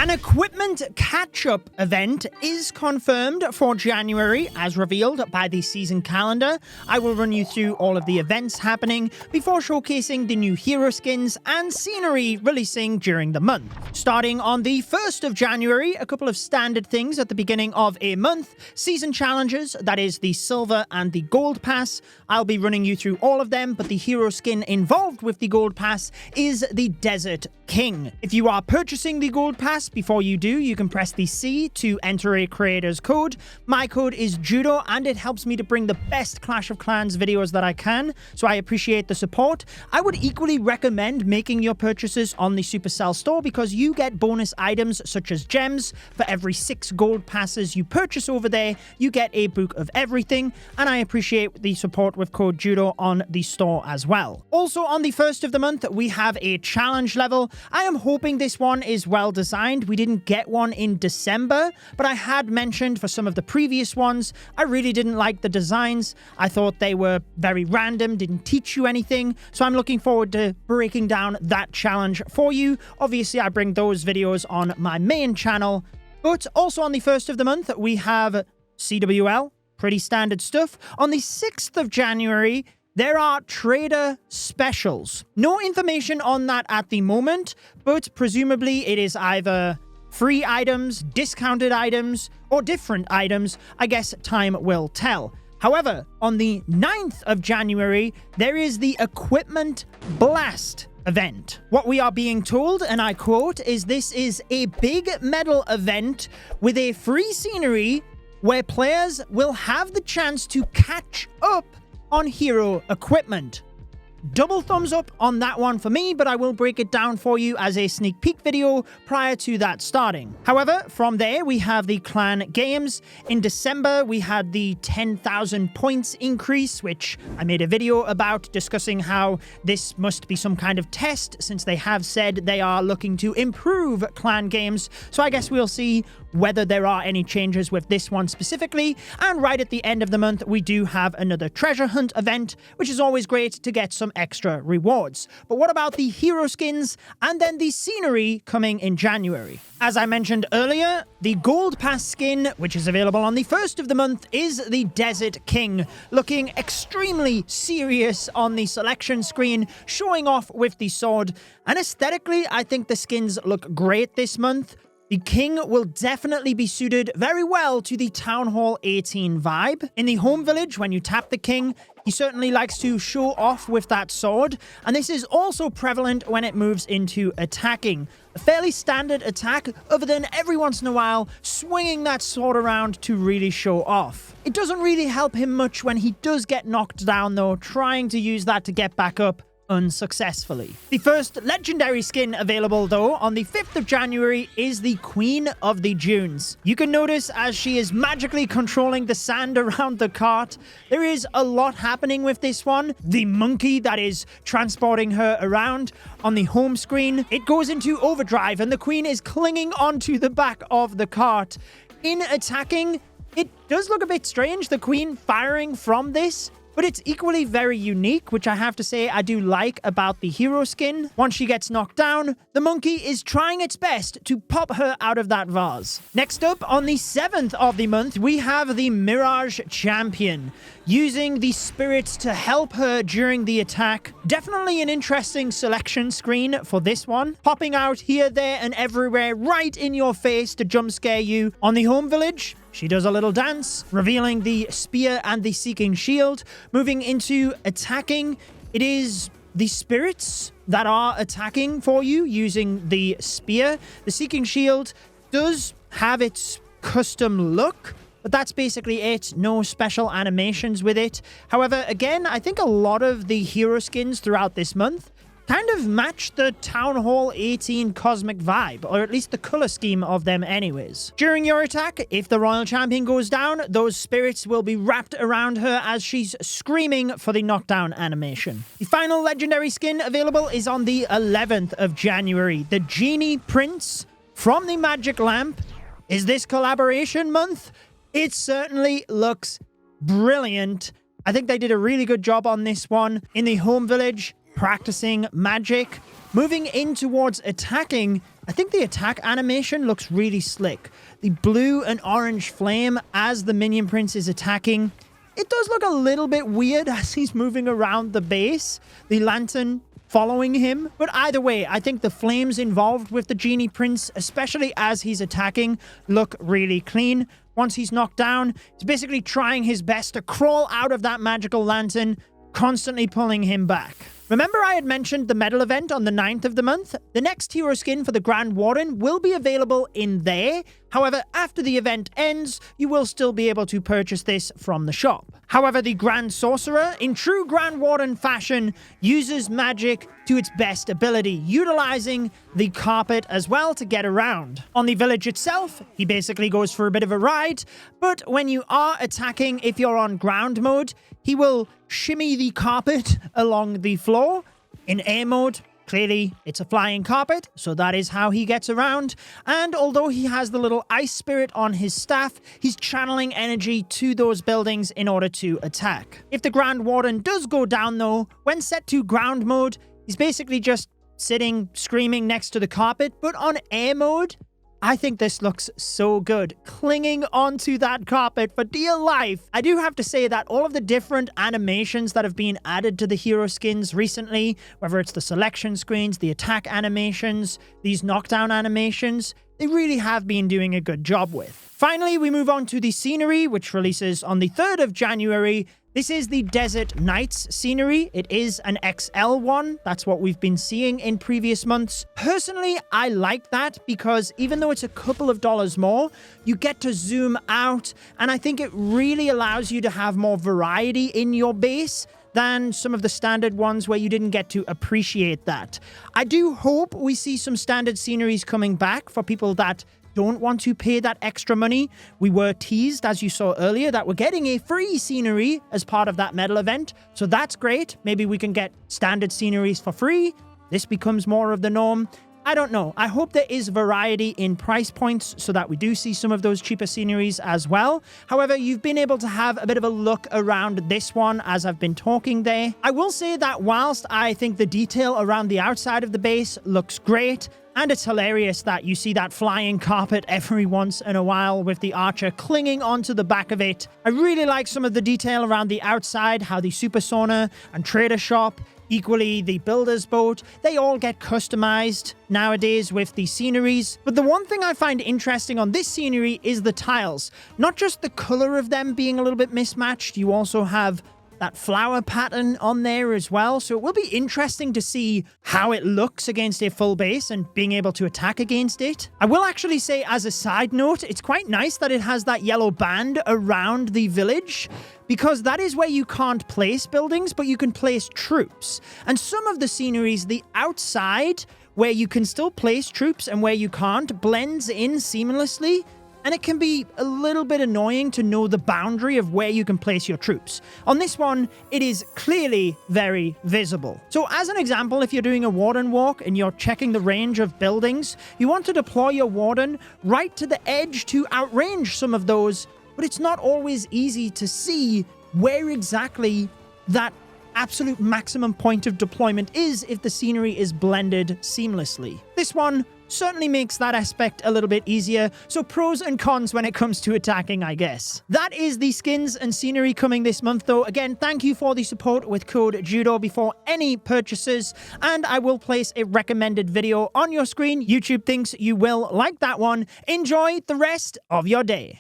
An equipment catch-up event is confirmed for January, as revealed by the season calendar. I will run you through all of the events happening before showcasing the new hero skins and scenery releasing during the month. Starting on the 1st of January, a couple of standard things at the beginning of a month. Season challenges, that is the silver and the gold pass. I'll be running you through all of them, but the hero skin involved with the gold pass is the Desert King. If you are purchasing the gold pass, before you do, you can press the C to enter a creator's code. My code is Judo, and it helps me to bring the best Clash of Clans videos that I can, so I appreciate the support. I would equally recommend making your purchases on the Supercell store because you get bonus items such as gems. For every 6 gold passes you purchase over there, you get a book of everything, and I appreciate the support with code Judo on the store as well. Also on the 1st of the month, we have a challenge level. I am hoping this one is well designed. We didn't get one in December, but I had mentioned for some of the previous ones, I really didn't like the designs. I thought they were very random, didn't teach you anything, so I'm looking forward to breaking down that challenge for you. Obviously, I bring those videos on my main channel, but also on the 1st of the month, we have CWL, pretty standard stuff. On the 6th of January, there are trader specials. No information on that at the moment, but presumably it is either free items, discounted items, or different items. I guess time will tell. However, on the 9th of January, there is the Equipment Blast event. What we are being told, and I quote, is this is a big medal event with a free scenery where players will have the chance to catch up on hero equipment. Double thumbs up on that one for me, but I will break it down for you as a sneak peek video prior to that starting. However, from there, we have the clan games. In December, we had the 10,000 points increase, which I made a video about discussing how this must be some kind of test, since they have said they are looking to improve clan games. So I guess we'll see whether there are any changes with this one specifically. And right at the end of the month, we do have another treasure hunt event, which is always great to get some extra rewards. But what about the hero skins and then the scenery coming in January? As I mentioned earlier, the gold pass skin, which is available on the 1st of the month, is the Desert King, looking extremely serious on the selection screen, showing off with the sword. And aesthetically, I think the skins look great this month. The King will definitely be suited very well to the Town Hall 18 vibe. In the home village, when you tap the King, he certainly likes to show off with that sword, and this is also prevalent when it moves into attacking. A fairly standard attack, other than every once in a while swinging that sword around to really show off. It doesn't really help him much when he does get knocked down though, trying to use that to get back up unsuccessfully. The first legendary skin available though on the 5th of January is the Queen of the Dunes. You can notice as she is magically controlling the sand around the cart, there is a lot happening with this one. The monkey that is transporting her around on the home screen, it goes into overdrive and the Queen is clinging onto the back of the cart. In attacking, it does look a bit strange, the Queen firing from this, but it's equally very unique, which I have to say I do like about the hero skin. Once she gets knocked down, the monkey is trying its best to pop her out of that vase. Next up, on the 7th of the month, we have the Mirage Champion, using the spirits to help her during the attack. Definitely an interesting selection screen for this one. Popping out here, there, and everywhere, right in your face to jump scare you. On the home village, she does a little dance, revealing the spear and the seeking shield. Moving into attacking, it is the spirits that are attacking for you using the spear. The seeking shield does have its custom look, but that's basically it. No special animations with it. However, again, I think a lot of the hero skins throughout this month kind of match the Town Hall 18 cosmic vibe, or at least the color scheme of them anyways. During your attack, if the Royal Champion goes down, those spirits will be wrapped around her as she's screaming for the knockdown animation. The final legendary skin available is on the 11th of January, the Genie Prince from the Magic Lamp. Is this collaboration month? It certainly looks brilliant. I think they did a really good job on this one. In the home village, practicing magic. Moving in towards attacking, I think the attack animation looks really slick. The blue and orange flame as the Minion Prince is attacking. It does look a little bit weird as he's moving around the base. The lantern following him. But either way, I think the flames involved with the Genie Prince, especially as he's attacking, look really clean. Once he's knocked down, he's basically trying his best to crawl out of that magical lantern, constantly pulling him back. Remember I had mentioned the medal event on the 9th of the month? The next hero skin for the Grand Warden will be available in there. However, after the event ends, you will still be able to purchase this from the shop. However, the Grand Sorcerer, in true Grand Warden fashion, uses magic to its best ability, utilizing the carpet as well to get around. On the village itself, he basically goes for a bit of a ride, but when you are attacking, if you're on ground mode, he will shimmy the carpet along the floor. In air mode, clearly it's a flying carpet, so that is how he gets around. And although he has the little ice spirit on his staff, he's channeling energy to those buildings in order to attack. If the Grand Warden does go down though, when set to ground mode, he's basically just sitting, screaming next to the carpet. But on air mode, I think this looks so good, clinging onto that carpet for dear life. I do have to say that all of the different animations that have been added to the hero skins recently, whether it's the selection screens, the attack animations, these knockdown animations, they really have been doing a good job with. Finally, we move on to the scenery, which releases on the 3rd of January. This is the Desert Nights scenery. It is an XL one. That's what we've been seeing in previous months. Personally, I like that because even though it's a couple of dollars more, you get to zoom out, and I think it really allows you to have more variety in your base than some of the standard ones where you didn't get to appreciate that. I do hope we see some standard sceneries coming back for people that don't want to pay that extra money. We were teased, as you saw earlier, that we're getting a free scenery as part of that medal event. So that's great. Maybe we can get standard sceneries for free. This becomes more of the norm. I don't know. I hope there is variety in price points so that we do see some of those cheaper sceneries as well. However, you've been able to have a bit of a look around this one as I've been talking there. I will say that whilst I think the detail around the outside of the base looks great, and it's hilarious that you see that flying carpet every once in a while with the archer clinging onto the back of it. I really like some of the detail around the outside, how the super sauna and trader shop, equally the builder's boat, they all get customized nowadays with the sceneries. But the one thing I find interesting on this scenery is the tiles. Not just the color of them being a little bit mismatched, you also have that flower pattern on there as well. So it will be interesting to see how it looks against a full base and being able to attack against it. I will actually say, as a side note, it's quite nice that it has that yellow band around the village, because that is where you can't place buildings, but you can place troops. And some of the sceneries, the outside, where you can still place troops and where you can't, blends in seamlessly. And it can be a little bit annoying to know the boundary of where you can place your troops. On this one, it is clearly very visible. So as an example, if you're doing a warden walk and you're checking the range of buildings, you want to deploy your warden right to the edge to outrange some of those, but it's not always easy to see where exactly that absolute maximum point of deployment is if the scenery is blended seamlessly. This one certainly makes that aspect a little bit easier, so pros and cons when it comes to attacking, I guess. That is the skins and scenery coming this month though. Again, thank you for the support with code Judo before any purchases, and I will place a recommended video on your screen. YouTube thinks you will like that one. Enjoy the rest of your day.